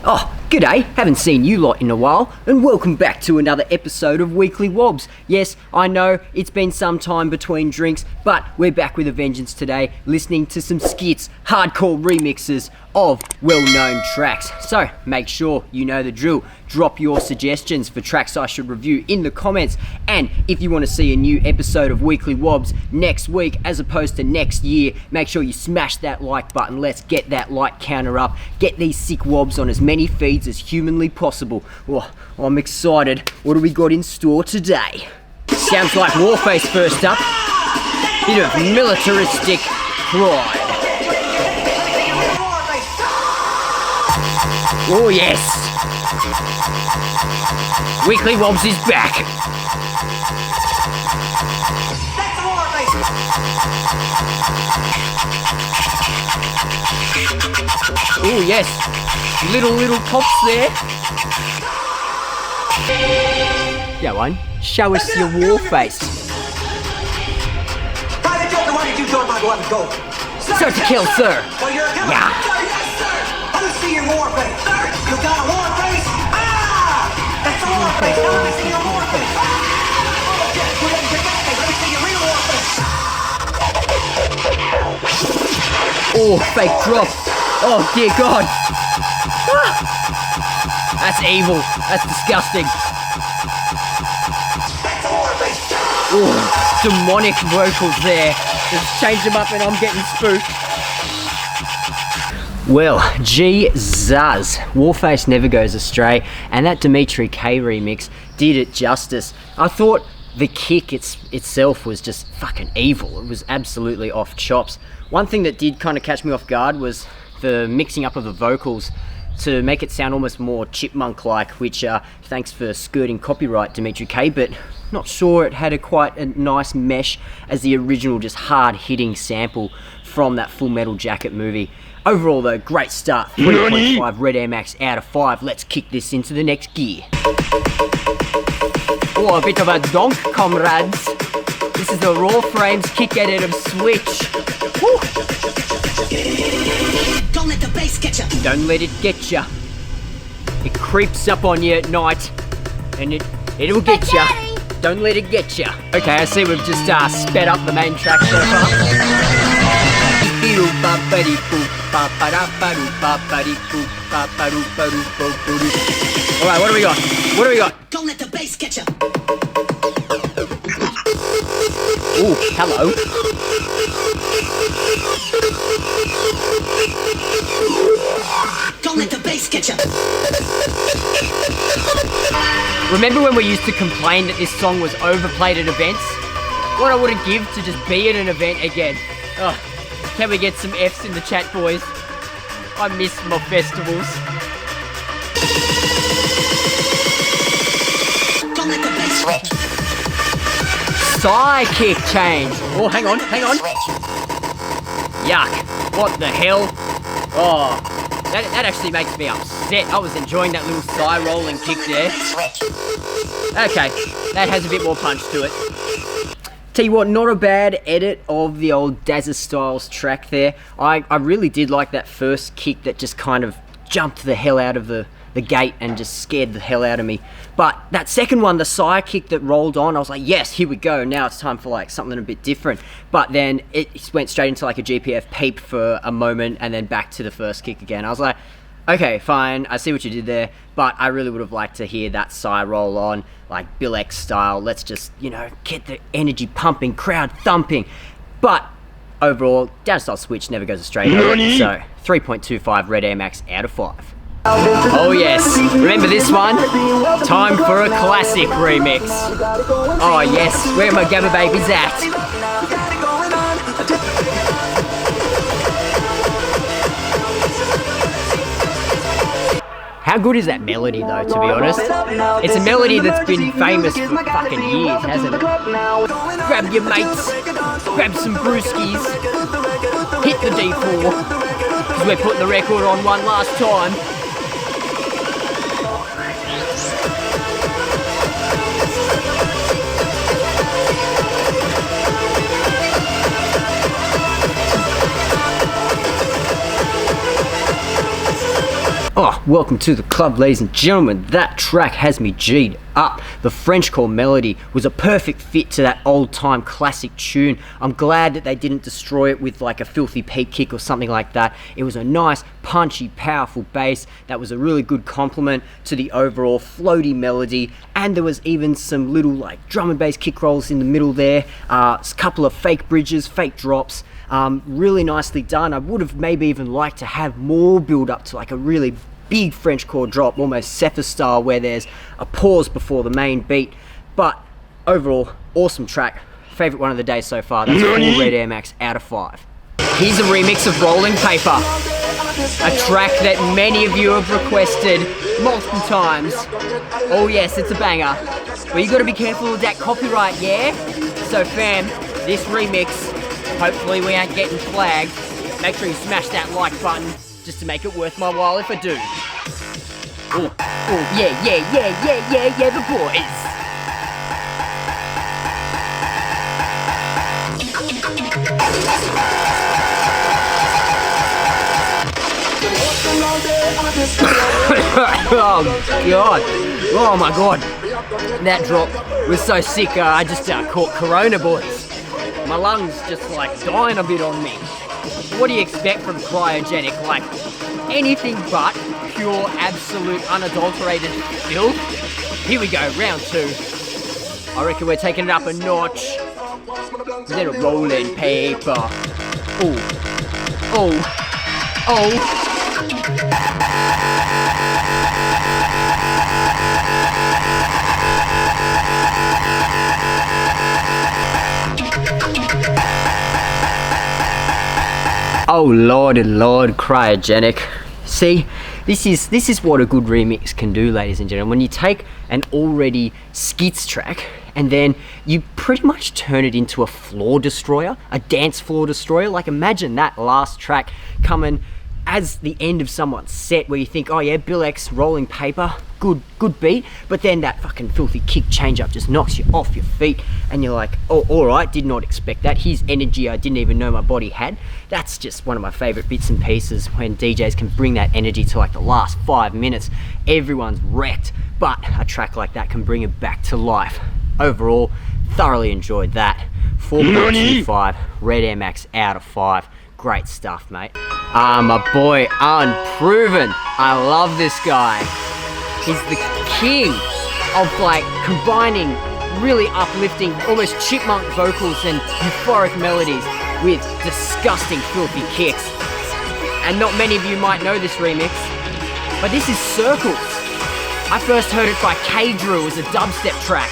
Oh, g'day, haven't seen you lot in a while, and welcome back to another episode of Weekly Wobz. Yes, I know, it's been some time between drinks, but we're back with a vengeance today, listening to some skits, hardcore remixes of well-known tracks. So, make sure you know the drill. Drop your suggestions for tracks I should review in the comments, and if you want to see a new episode of Weekly Wobz next week as opposed to next year, make sure you smash that like button. Let's get that like counter up, get these sick wobs on as many feeds as humanly possible. Oh, I'm excited. What do we got in store today? Sounds like Warface first up. Bit of militaristic pride. Oh yes! Weekly Wobz is back! Oh yes! Little pops there. Go on, show us your Warface. Why did you join my beloved goal? Sir to kill, sir! Yeah! Let me see your Warface. You got a Warface? Ah! That's a Warface. Now let me see your Warface. Let me see your real Warface. Oh, fake drop. Oh, dear God. Ah. That's evil. That's disgusting. Oh, demonic vocals there. Just change them up and I'm getting spooked. Well, gee-zuz, Warface never goes astray, and that Dimitri K remix did it justice. I thought the kick itself was just fucking evil. It was absolutely off chops. One thing that did kind of catch me off guard was the mixing up of the vocals to make it sound almost more chipmunk-like, which thanks for skirting copyright, Dimitri K, but not sure it had quite a nice mesh as the original just hard-hitting sample from that Full Metal Jacket movie. Overall though, great start, 3.5 Red Air Max out of 5. Let's kick this into the next gear. Oh, a bit of a donk, comrades. This is the Rawframez kick edit of Switch. Woo. Don't let the bass get you. Don't let it get ya. It creeps up on you at night, and it'll get ya. Don't let it get ya. Okay, I see we've just sped up the main track so far. Alright, what do we got? What do we got? Don't let the bass get you. Ooh, hello. Don't let the bass get you. Remember when we used to complain that this song was overplayed at events? What I wouldn't give to just be at an event again. Oh, can we get some Fs in the chat, boys? I miss my festivals. Don't let the bass switch. Psychic change. Oh, hang on. Yuck. What the hell? Oh, that actually makes me upset. I was enjoying that little sigh rolling kick there. Okay, that has a bit more punch to it. Tell you what, not a bad edit of the old Dazza Styles track there. I really did like that first kick that just kind of jumped the hell out of the gate and just scared the hell out of me. But that second one, the side kick that rolled on, I was like, yes, here we go. Now it's time for like something a bit different. But then it went straight into like a GPF peep for a moment and then back to the first kick again. I was like, okay, fine, I see what you did there, but I really would have liked to hear that side roll on, like BillX style. Let's just, get the energy pumping, crowd thumping. But overall, downstyle switch never goes astray. So 3.25 Red Air Max out of 5. Oh yes, remember this one? Time for a classic remix. Oh yes, where are my Gabba babies at? How good is that melody though, to be honest? It's a melody that's been famous for fucking years, hasn't it? Grab your mates, grab some brewskis, hit the D4, because we're putting the record on one last time. Oh, welcome to the club, ladies and gentlemen. That track has me G'd up. The Frenchcore melody was a perfect fit to that old-time classic tune. I'm glad that they didn't destroy it with like a filthy Pete kick or something like that. It was a nice, punchy, powerful bass that was a really good complement to the overall floaty melody, and there was even some little like drum and bass kick rolls in the middle there, a couple of fake bridges, fake drops. Really nicely done. I would have maybe even liked to have more build up to like a really big Frenchcore drop, almost Sepher style, where there's a pause before the main beat. But overall, awesome track. Favorite one of the day so far. That's 4 Red Air Max out of 5. Here's a remix of Rolling Paper, a track that many of you have requested multiple times. Oh yes, it's a banger. But you gotta be careful with that copyright, yeah? So fam, this remix, hopefully we aren't getting flagged. Make sure you smash that like button just to make it worth my while if I do. Oh, yeah, the boys. Oh god, oh my god, that drop was so sick. I just caught corona, boys. My lungs just like dying a bit on me. What do you expect from Cryogenic? Like anything but pure, absolute, unadulterated filth. Here we go, round 2. I reckon we're taking it up a notch. Little rolling paper. Oh. Oh lord and lord, Cryogenic. See, this is what a good remix can do, ladies and gentlemen. When you take an already skits track and then you pretty much turn it into a floor destroyer, a dance floor destroyer. Like imagine that last track coming as the end of someone's set where you think, oh yeah, BillX, Rolling Paper, good beat, but then that fucking filthy kick change up just knocks you off your feet and you're like, oh, alright, did not expect that. Here's energy I didn't even know my body had. That's just one of my favorite bits and pieces, when DJs can bring that energy to like the last 5 minutes. Everyone's wrecked, but a track like that can bring it back to life. Overall, thoroughly enjoyed that. 4.25 Red Air Max out of 5. Great stuff, mate. My boy Unproven. I love this guy. He's the king of like combining really uplifting, almost chipmunk vocals and euphoric melodies with disgusting, filthy kicks. And not many of you might know this remix, but this is Circles. I first heard it by K-Drew as a dubstep track.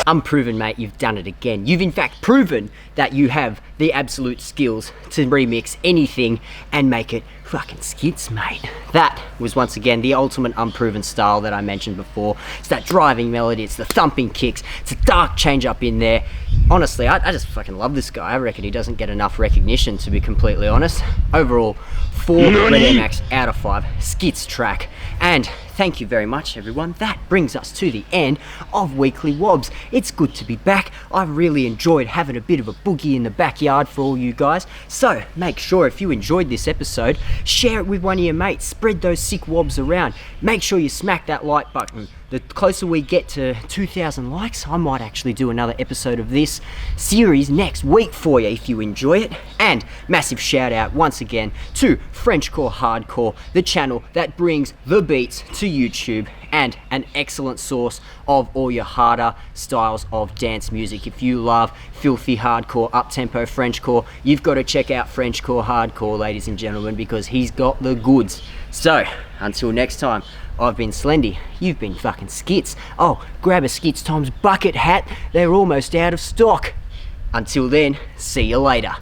Unproven, mate, you've done it again. You've in fact proven that you have the absolute skills to remix anything and make it fucking skits, mate. That was once again the ultimate Unproven style that I mentioned before. It's that driving melody, it's the thumping kicks, it's a dark change up in there. Honestly, I just fucking love this guy. I reckon he doesn't get enough recognition, to be completely honest. Overall, 4 Red Air Max out of 5 skits track. And thank you very much, everyone. That brings us to the end of Weekly Wobz. It's good to be back. I've really enjoyed having a bit of a boogie in the backyard for all you guys. So make sure if you enjoyed this episode, share it with one of your mates. Spread those sick wobs around. Make sure you smack that like button. The closer we get to 2,000 likes, I might actually do another episode of this series next week for you if you enjoy it. And massive shout out once again to Frenchcore Hardcore, the channel that brings the beats to YouTube and an excellent source of all your harder styles of dance music. If you love filthy hardcore, up-tempo Frenchcore, you've got to check out Frenchcore Hardcore, ladies and gentlemen, because he's got the goods. So, until next time, I've been Slendy, you've been fucking skits. Oh, grab a Skits Times bucket hat, they're almost out of stock. Until then, see you later.